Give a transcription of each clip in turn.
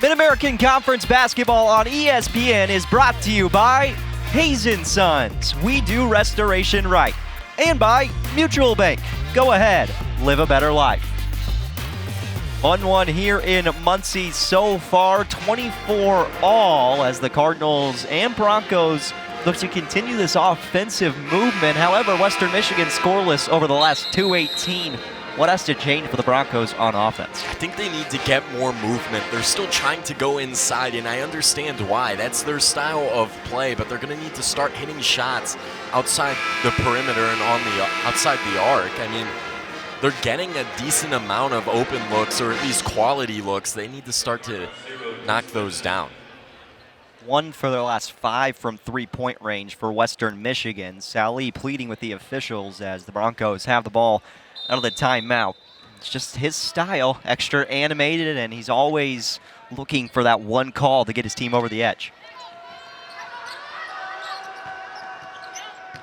Mid-American Conference Basketball on ESPN is brought to you by Hazen Sons. We do restoration right. And by Mutual Bank. Go ahead, live a better life. 1-1 here in Muncie so far, 24 all as the Cardinals and Broncos look to continue this offensive movement. However, Western Michigan scoreless over the last 2:18. What has to change for the Broncos on offense? I think they need to get more movement. They're still trying to go inside, and I understand why. That's their style of play, but they're going to need to start hitting shots outside the perimeter and outside the arc. I mean, they're getting a decent amount of open looks, or at least quality looks. They need to start to knock those down. 1 for their last 5 from three-point range for Western Michigan. Sally pleading with the officials as the Broncos have the ball out of the timeout. It's just his style, extra animated, and he's always looking for that one call to get his team over the edge.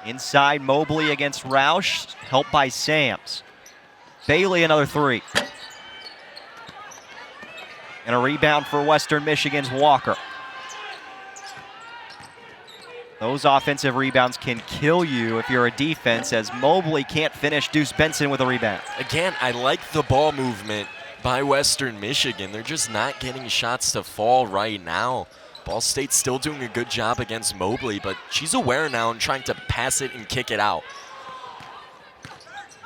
Inside, Mobley against Roush, helped by Sams. Bailey, another three. And a rebound for Western Michigan's Walker. Those offensive rebounds can kill you if you're a defense, as Mobley can't finish. Deuce Benson with a rebound. Again, I like the ball movement by Western Michigan. They're just not getting shots to fall right now. Ball State's still doing a good job against Mobley, but she's aware now and trying to pass it and kick it out.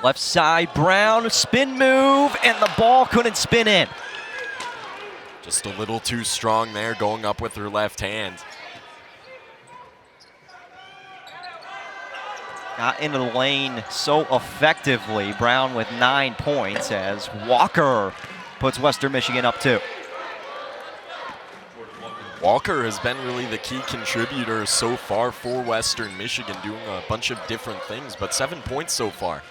Left side, Brown, spin move, and the ball couldn't spin in. Just a little too strong there, going up with her left hand. Got into the lane so effectively. Brown with 9 points as Walker puts Western Michigan up 2. Walker has been really the key contributor so far for Western Michigan, doing a bunch of different things, but 7 points so far.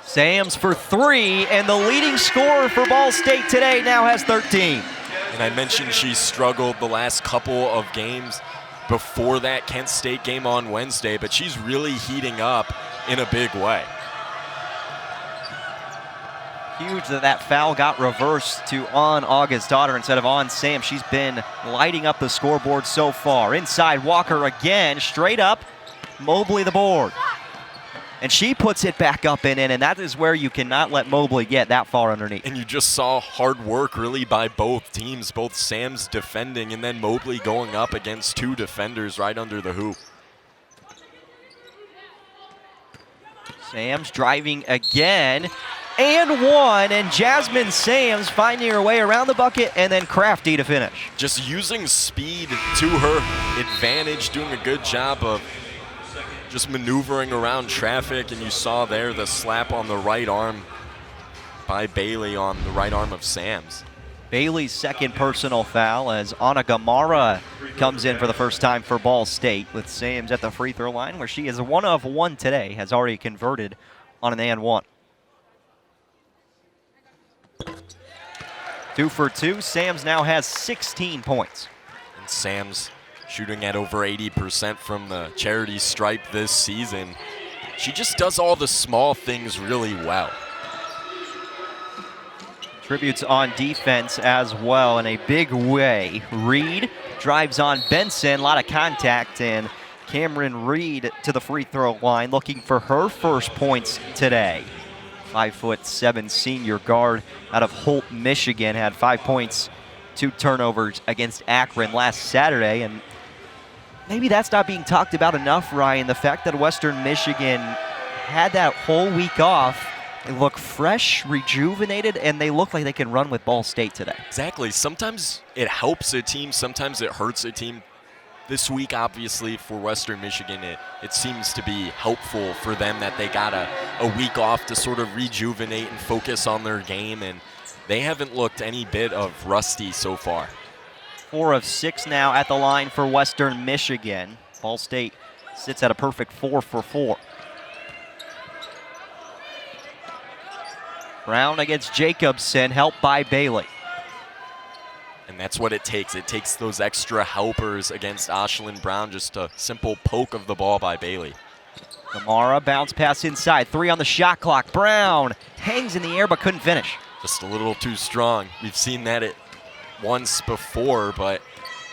Sams for 3, and the leading scorer for Ball State today now has 13. And I mentioned she struggled the last couple of games before that Kent State game on Wednesday, but she's really heating up in a big way. Huge that that foul got reversed to on August Daughter instead of on Sam. She's been lighting up the scoreboard so far. Inside, Walker again, straight up, Mobley the board. And she puts it back up and in, and that is where you cannot let Mobley get that far underneath. And you just saw hard work really by both teams, both Sam's defending and then Mobley going up against 2 defenders right under the hoop. Sams driving again, and 1, and Jasmine Sams finding her way around the bucket and then crafty to finish. Just using speed to her advantage, doing a good job of just maneuvering around traffic, and you saw there the slap on the right arm by Bailey on the right arm of Sams. Bailey's second personal foul as Anna Gamara comes in for the first time for Ball State, with Sams at the free throw line where she is 1 of 1 today, has already converted on an and 1. 2 for 2. Sams now has 16 points. And Sams shooting at over 80% from the charity stripe this season. She just does all the small things really well. Contributes on defense as well in a big way. Reed drives on Benson, a lot of contact, and Cameron Reed to the free throw line looking for her first points today. 5'7" senior guard out of Holt, Michigan, had 5 points, 2 turnovers against Akron last Saturday, and maybe that's not being talked about enough, Ryan. The fact that Western Michigan had that whole week off, they look fresh, rejuvenated, and they look like they can run with Ball State today. Exactly. Sometimes it helps a team, sometimes it hurts a team. This week, obviously, for Western Michigan, it seems to be helpful for them that they got a week off to sort of rejuvenate and focus on their game, and they haven't looked any bit of rusty so far. 4 of 6 now at the line for Western Michigan. Ball State sits at a perfect 4 for 4. Brown against Jacobson, helped by Bailey. And that's what it takes. It takes those extra helpers against Ashlyn Brown, just a simple poke of the ball by Bailey. Gamara, bounce pass inside, 3 on the shot clock. Brown hangs in the air but couldn't finish. Just a little too strong. We've seen that once before, but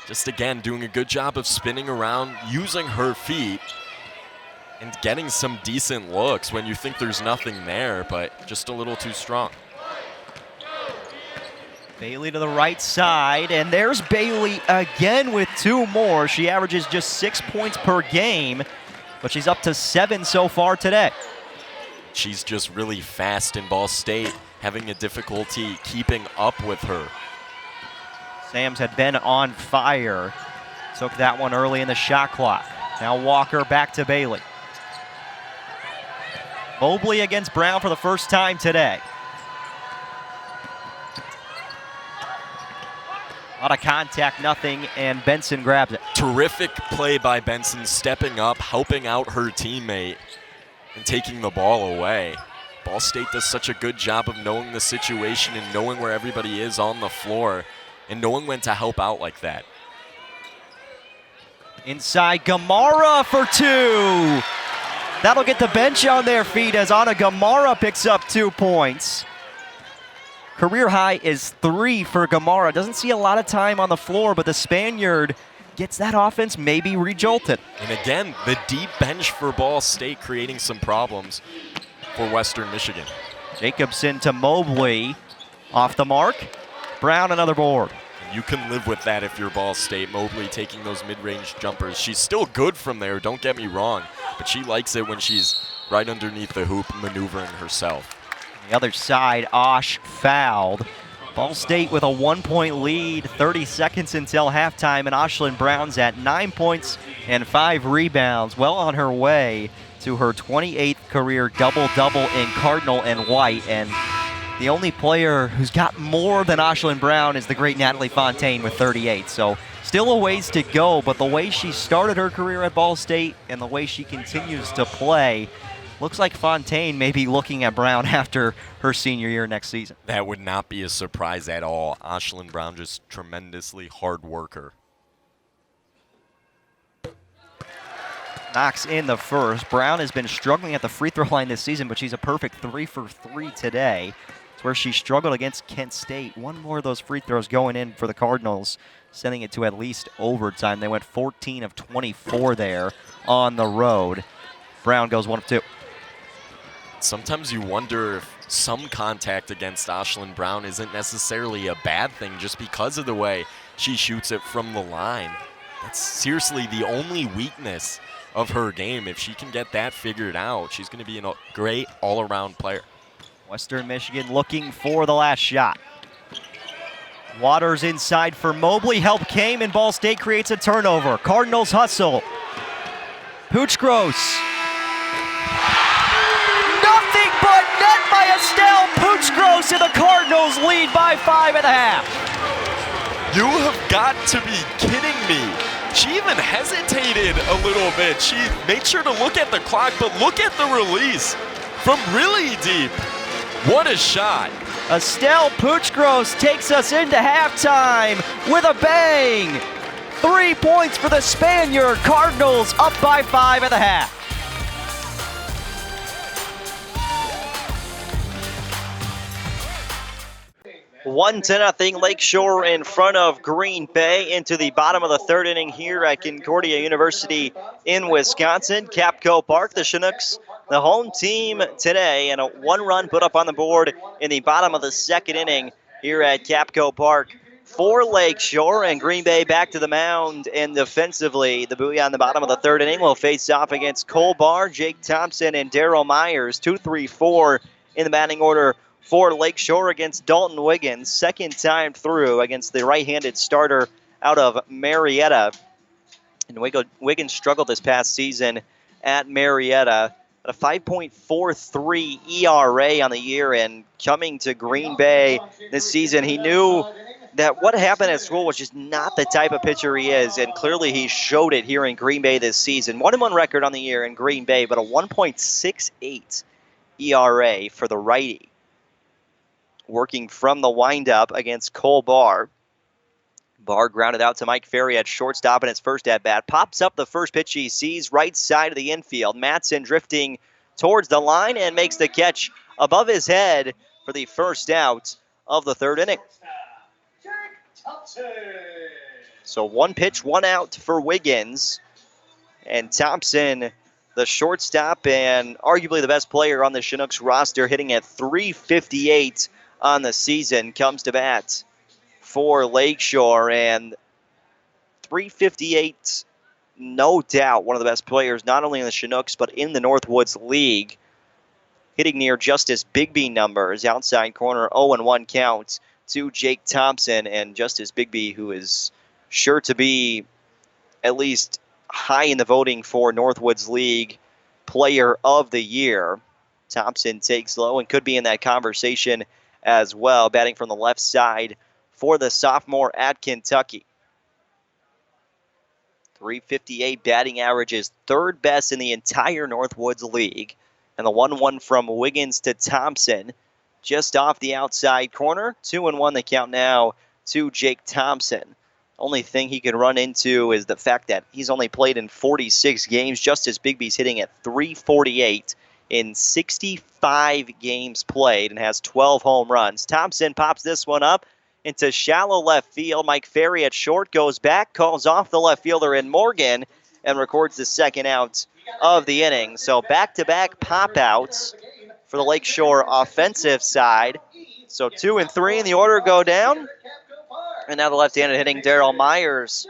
just again doing a good job of spinning around, using her feet, and getting some decent looks when you think there's nothing there, but just a little too strong. Bailey to the right side, and there's Bailey again with 2 more. She averages just 6 points per game, but she's up to 7 so far today. She's just really fast in Ball State, having a difficulty keeping up with her. Sams had been on fire. Took that one early in the shot clock. Now Walker back to Bailey. Mobley against Brown for the first time today. A lot of contact, nothing, and Benson grabs it. Terrific play by Benson, stepping up, helping out her teammate, and taking the ball away. Ball State does such a good job of knowing the situation and knowing where everybody is on the floor and knowing when to help out like that. Inside, Gamara for 2. That'll get the bench on their feet as Ana Gamara picks up 2 points. Career high is 3 for Gamara. Doesn't see a lot of time on the floor, but the Spaniard gets that offense maybe rejolted. And again, the deep bench for Ball State creating some problems for Western Michigan. Jacobson to Mobley. Off the mark. Brown another board. You can live with that if you're Ball State. Mobley taking those mid-range jumpers. She's still good from there, don't get me wrong, but she likes it when she's right underneath the hoop maneuvering herself. On the other side, Osh fouled. Ball State with a 1-point lead, 30 seconds until halftime, and Ashlyn Brown's at 9 points and 5 rebounds, well on her way to her 28th career double-double in Cardinal and white. And the only player who's got more than Ashlyn Brown is the great Natalie Fontaine with 38. So still a ways to go, but the way she started her career at Ball State and the way she continues to play, looks like Fontaine may be looking at Brown after her senior year next season. That would not be a surprise at all. Ashlyn Brown just tremendously hard worker. Knocks in the first. Brown has been struggling at the free throw line this season, but she's a perfect 3 for 3 today. It's where she struggled against Kent State. One more of those free throws going in for the Cardinals, sending it to at least overtime. They went 14 of 24 there on the road. Brown goes 1 of 2. Sometimes you wonder if some contact against Ashlyn Brown isn't necessarily a bad thing just because of the way she shoots it from the line. That's seriously the only weakness of her game. If she can get that figured out, she's going to be a great all-around player. Western Michigan looking for the last shot. Waters inside for Mobley. Help came, and Ball State creates a turnover. Cardinals hustle. Poochgros. Nothing but net by Estelle Poochgros, and the Cardinals lead by 5 at the half. You have got to be kidding me. She even hesitated a little bit. She made sure to look at the clock, but look at the release from really deep. What a shot. Estelle Poochgros takes us into halftime with a bang. 3 points for the Spaniard. Cardinals up by 5 at the half. One to nothing, Lakeshore in front of Green Bay into the bottom of the third inning here at Concordia University in Wisconsin. Capco Park, the Chinooks, the home team today, and a 1-run put up on the board in the bottom of the second inning here at Capco Park for Lakeshore, and Green Bay back to the mound, and defensively, the Booyah on the bottom of the third inning will face off against Cole Barr, Jake Thompson, and Daryl Myers. 2, 3, 4 in the batting order for Lakeshore against Dalton Wiggins. Second time through against the right-handed starter out of Marietta. And Wiggins struggled this past season at Marietta. A 5.43 ERA on the year, and coming to Green Bay this season, he knew that what happened at school was just not the type of pitcher he is, and clearly he showed it here in Green Bay this season. 1-1 record on the year in Green Bay, but a 1.68 ERA for the righty. Working from the windup against Cole Barr. Barr grounded out to Mike Ferry at shortstop in his first at-bat. Pops up the first pitch he sees, right side of the infield. Matson drifting towards the line and makes the catch above his head for the first out of the third inning. So 1 pitch, 1 out for Wiggins. And Thompson, the shortstop and arguably the best player on the Chinooks roster, hitting at .358 on the season, comes to bat for Lakeshore. And .358, no doubt, one of the best players, not only in the Chinooks, but in the Northwoods League. Hitting near Justice Bigby numbers, outside corner, 0-1 count to Jake Thompson. And Justice Bigby, who is sure to be at least high in the voting for Northwoods League Player of the Year. Thompson takes low and could be in that conversation as well, batting from the left side for the sophomore at Kentucky. .358 batting average is third best in the entire Northwoods League. And the 1-1 from Wiggins to Thompson, just off the outside corner. 2-1 the count now to Jake Thompson. Only thing he could run into is the fact that he's only played in 46 games. Justice Bigby's hitting at .348 in 65 games played and has 12 home runs. Thompson pops this one up into shallow left field. Mike Ferry at short goes back, calls off the left fielder in Morgan, and records the second out of the inning. So back-to-back pop-outs for the Lakeshore offensive side. So 2 and 3 in the order go down. And now the left-handed hitting Daryl Myers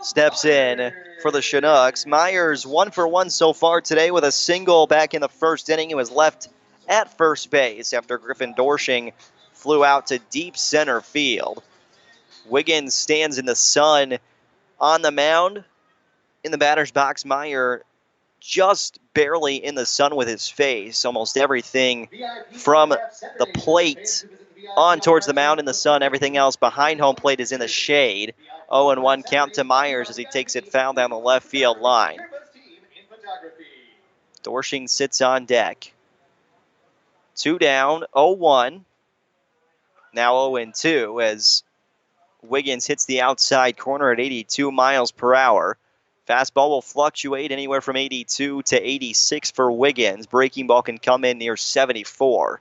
steps in for the Chinooks. Myers 1 for 1 so far today with a single back in the first inning. He was left at first base after Griffin Dorshing flew out to deep center field. Wiggins stands in the sun on the mound. In the batter's box, Meyer just barely in the sun with his face. Almost everything from the plate on towards the mound in the sun. Everything else behind home plate is in the shade. 0-1 count to Myers as he takes it foul down the left field line. Dorshing sits on deck. 2 down, 0-1. Now 0-2 as Wiggins hits the outside corner at 82 miles per hour. Fastball will fluctuate anywhere from 82 to 86 for Wiggins. Breaking ball can come in near 74.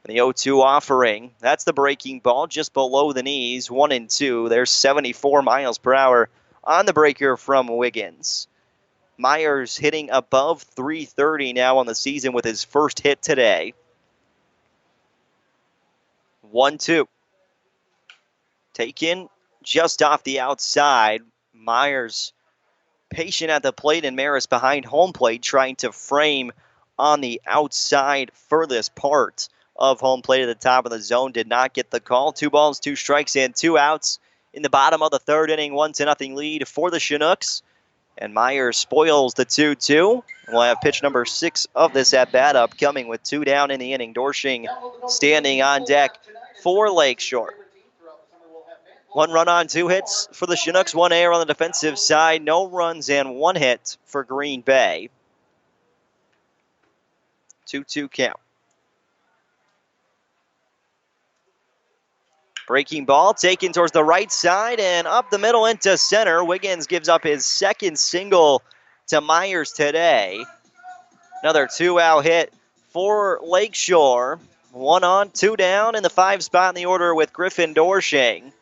And the 0-2 offering, that's the breaking ball just below the knees, 1-2. There's 74 miles per hour on the breaker from Wiggins. Myers hitting above .330 now on the season with his first hit today. 1-2. Taken just off the outside. Myers patient at the plate and Maris behind home plate trying to frame on the outside furthest part of home plate at the top of the zone. Did not get the call. 2 balls, 2 strikes, and 2 outs in the bottom of the third inning. 1-0 lead for the Chinooks. And Myers spoils the 2-2. We'll have pitch number 6 of this at-bat upcoming with 2 down in the inning. Dorshing standing on deck for Lakeshore. 1 run on 2 hits for the Chinooks. 1 error on the defensive side. No runs and 1 hit for Green Bay. 2-2 count. Breaking ball taken towards the right side and up the middle into center. Wiggins gives up his second single to Myers today. Another 2-out hit for Lakeshore. 1 on, 2 down in the 5 spot in the order with Griffin Dorshing.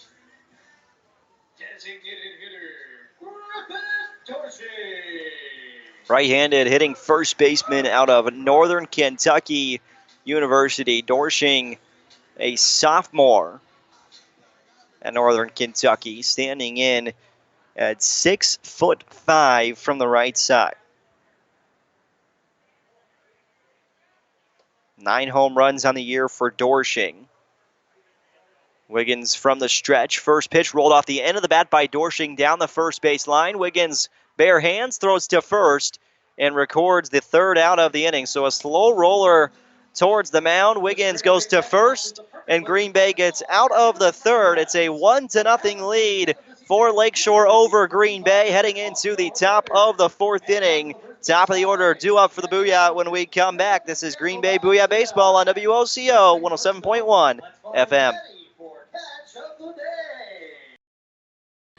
Right-handed hitting first baseman out of Northern Kentucky University. Dorshing, a sophomore at Northern Kentucky, standing in at 6'5" from the right side. 9 home runs on the year for Dorshing. Wiggins from the stretch. First pitch rolled off the end of the bat by Dorshing down the first base line. Wiggins bare hands, throws to first, and records the 3rd out of the inning. So a slow roller towards the mound. Wiggins goes to first, and Green Bay gets out of the 3rd. It's a 1-0 lead for Lakeshore over Green Bay, heading into the top of the 4th inning. Top of the order, due up for the Booyah when we come back. This is Green Bay Booyah Baseball on WOCO 107.1 FM.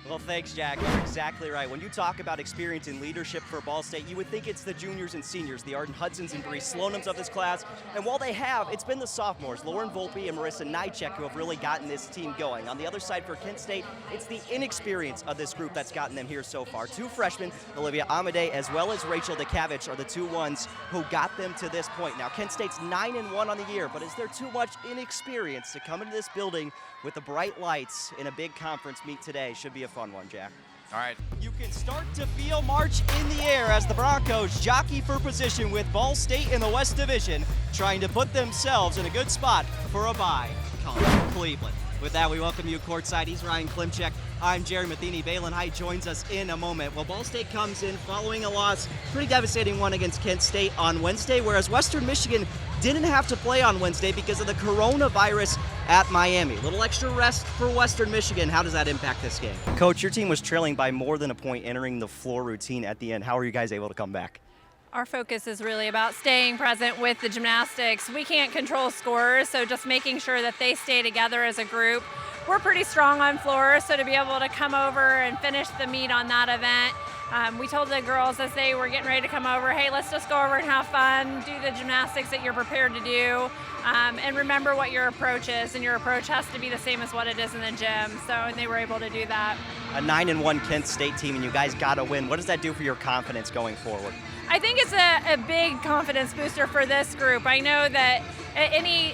Well, thanks, Jack. You're exactly right. When you talk about experience and leadership for Ball State, you would think it's the juniors and seniors, the Arden Hudsons and Bree Sloanums of this class. And while they have, it's been the sophomores, Lauren Volpe and Marissa Nychek, who have really gotten this team going. On the other side for Kent State, it's the inexperience of this group that's gotten them here so far. Two freshmen, Olivia Amade as well as Rachel DeKavich, are the two ones who got them to this point. Now, Kent State's 9-1 on the year, but is there too much inexperience to come into this building with the bright lights in a big conference meet today? Should be a fun one, Jack. All right. You can start to feel March in the air as the Broncos jockey for position with Ball State in the West Division, trying to put themselves in a good spot for a bye. Cleveland. With that, we welcome you courtside. He's Ryan Klimchek. I'm Jarin Matheny. Balin Height joins us in a moment. Well, Ball State comes in following a loss, pretty devastating one against Kent State on Wednesday, whereas Western Michigan didn't have to play on Wednesday because of the coronavirus at Miami. A little extra rest for Western Michigan. How does that impact this game? Coach, your team was trailing by more than a point entering the floor routine at the end. How are you guys able to come back? Our focus is really about staying present with the gymnastics. We can't control scores, so just making sure that they stay together as a group. We're pretty strong on floor, so to be able to come over and finish the meet on that event, we told the girls as they were getting ready to come over, hey, let's just go over and have fun, do the gymnastics that you're prepared to do, and remember what your approach is, and your approach has to be the same as what it is in the gym. So, and they were able to do that. A 9-1 Kent State team, and you guys got to win. What does that do for your confidence going forward? I think it's a big confidence booster for this group. I know that any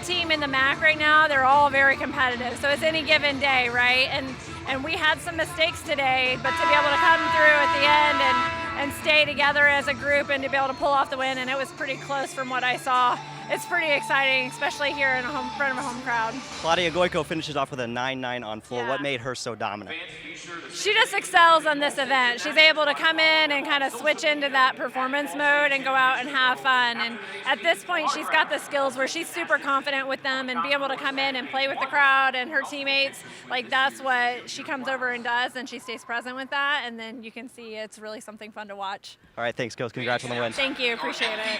team in the MAC right now, they're all very competitive. So it's any given day, right? And we had some mistakes today, but to be able to come through at the end and stay together as a group and to be able to pull off the win, and it was pretty close from what I saw. It's pretty exciting, especially here in front of a home crowd. Claudia Goico finishes off with a 9-9 on floor. Yeah. What made her so dominant? She just excels on this event. She's able to come in and kind of switch into that performance mode and go out and have fun. And at this point, she's got the skills where she's super confident with them and be able to come in and play with the crowd and her teammates. Like, that's what she comes over and does, and she stays present with that. And then you can see it's really something fun to watch. All right, thanks, Coach. Congrats on the win. Thank you. Appreciate it.